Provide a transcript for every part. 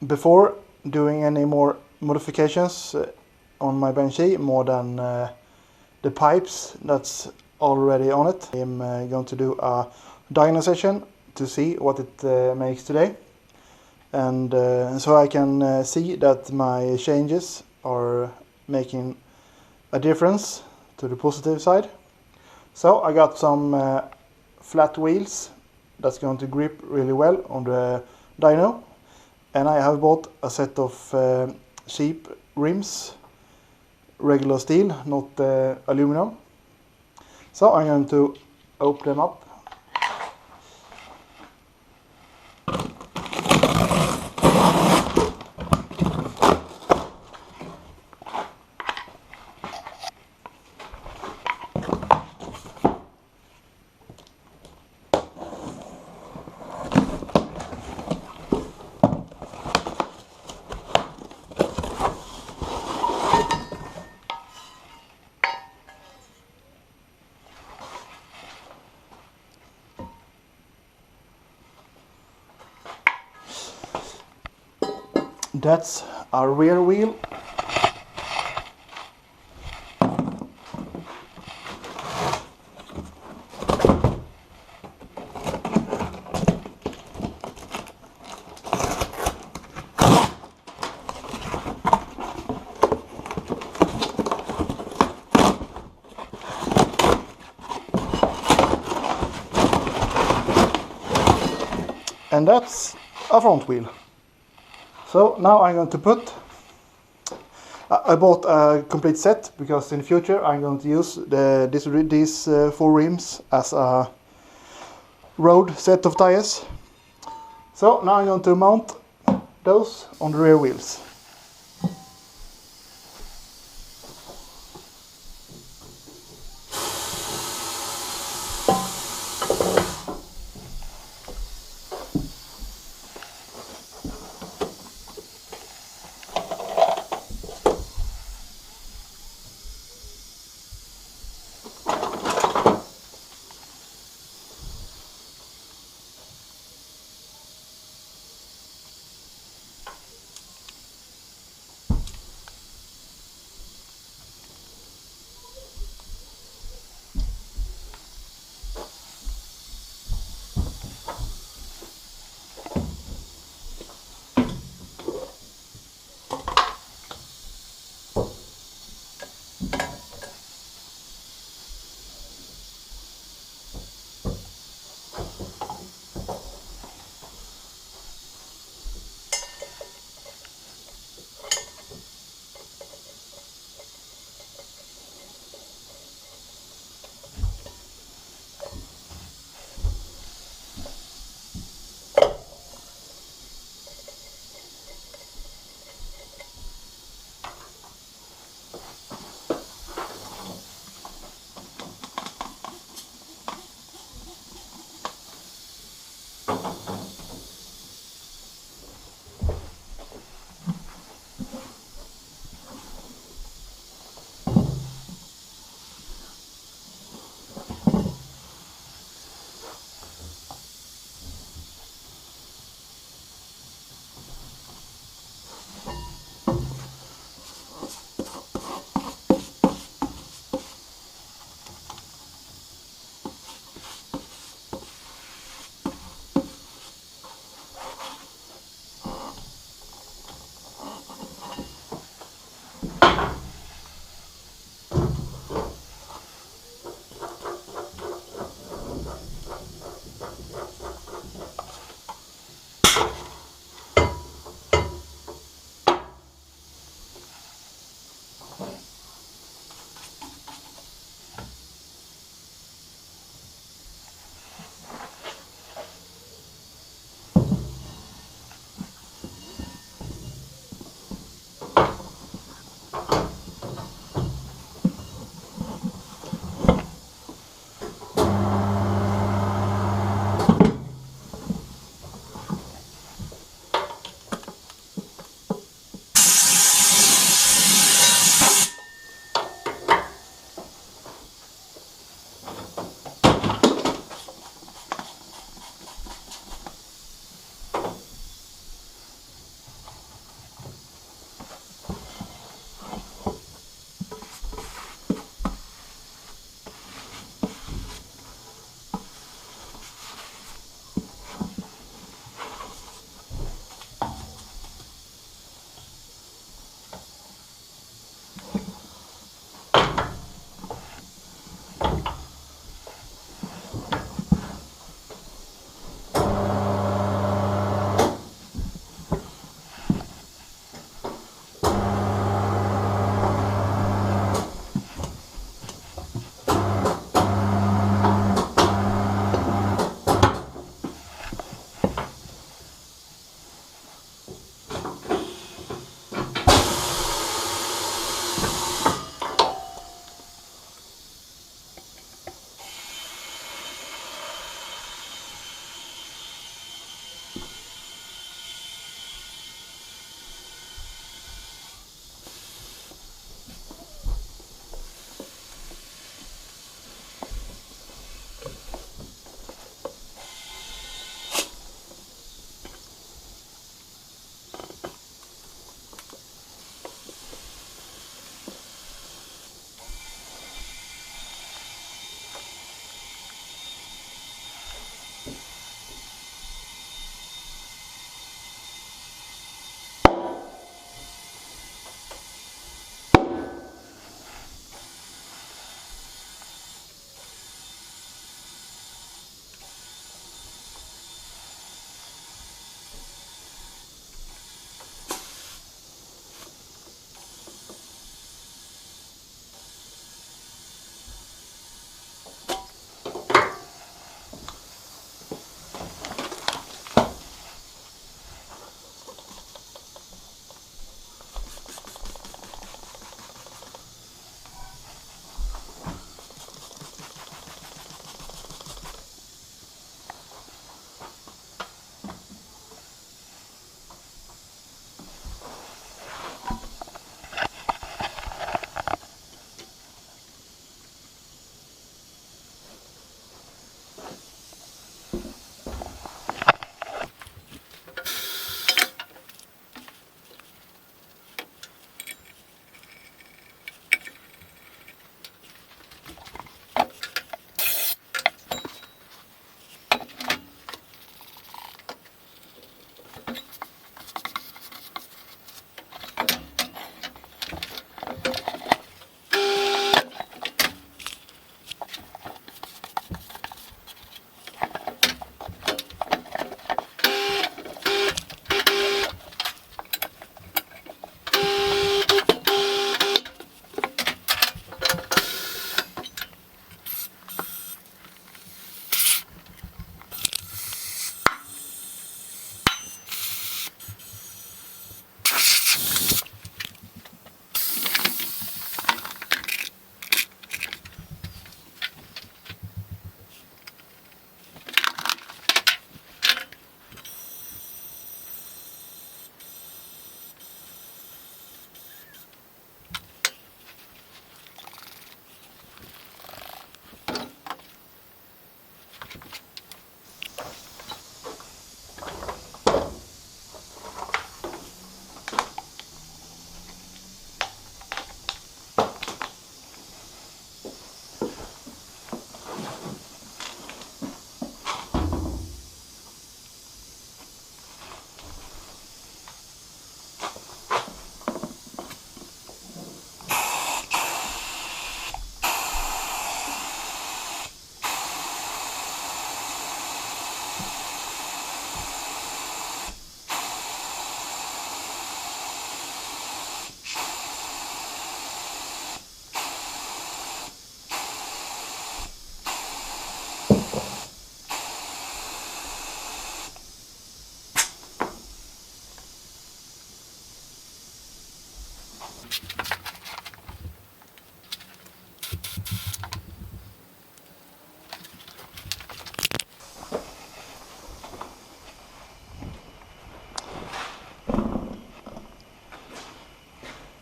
Before doing any more modifications on my Banshee, more than the pipes that's already on it, I'm going to do a dyno session to see what it makes today. And so I can see that my changes are making a difference to the positive side. So I got some flat wheels that's going to grip really well on the dyno, and I have bought a set of cheap rims, regular steel, not aluminum. So I'm going to open them up. That's our rear wheel. And that's a front wheel. So now I'm going to put, I bought a complete set because in the future I'm going to use these 4 rims as a road set of tires. So now I'm going to mount those on the rear wheels.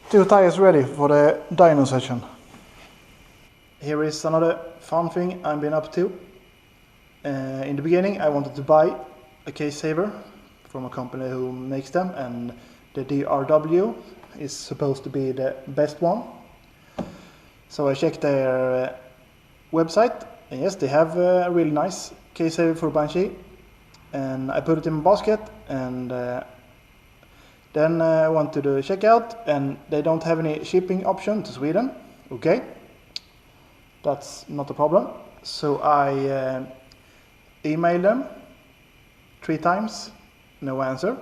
Two tires ready for the dyno session. Here is another fun thing I've been up to. In the beginning I wanted to buy a case saver from a company who makes them, and the DRW is supposed to be the best one. So I checked their website, and yes, they have a really nice case saver for Banshee, and I put it in my basket, and then I went to the checkout, and they don't have any shipping option to Sweden. Okay, that's not a problem. So I emailed them 3 times, no answer.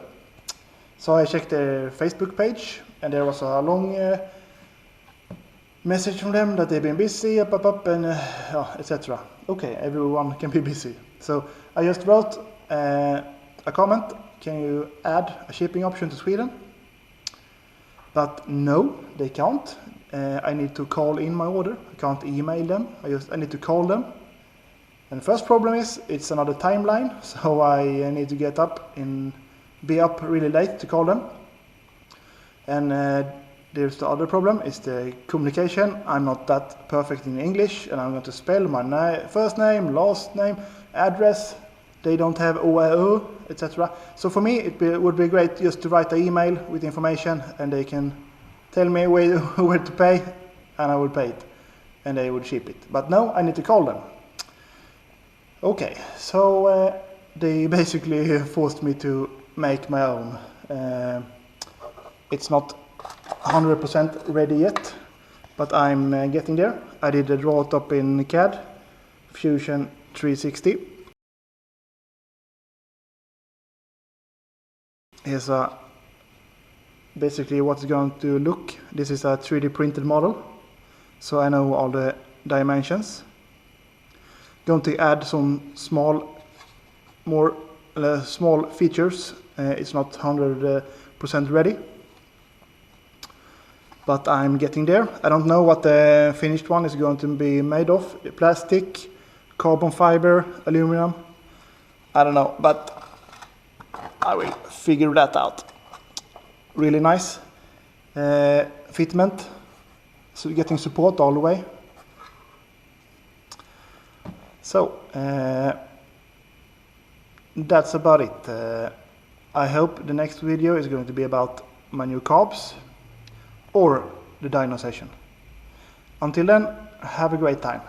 So I checked their Facebook page, and there was a long message from them that they've been busy, and etc. Okay, everyone can be busy. So I just wrote a comment, can you add a shipping option to Sweden? But no, they can't. I need to call in my order. I can't email them, I need to call them. And the first problem is it's another timeline, so I need to get up and be up really late to call them. And there's the other problem, is the communication. I'm not that perfect in English, and I'm going to spell my first name, last name, address. They don't have OAO, etc. So for me it would be great just to write an email with information, and they can tell me where to pay, and I will pay it, and they would ship it. But no, I need to call them. Okay, so they basically forced me to make my own. It's not 100% ready yet, but I'm getting there. I did a draw it up in CAD, Fusion 360. Here's basically what's going to look. This is a 3D printed model, so I know all the dimensions. Going to add some small features. It's not 100% ready, but I'm getting there. I don't know what the finished one is going to be made of. Plastic, carbon fiber, aluminum. I don't know, but I will figure that out. Really nice fitment, so getting support all the way. So that's about it. I hope the next video is going to be about my new carbs or the dyno session. Until then, have a great time.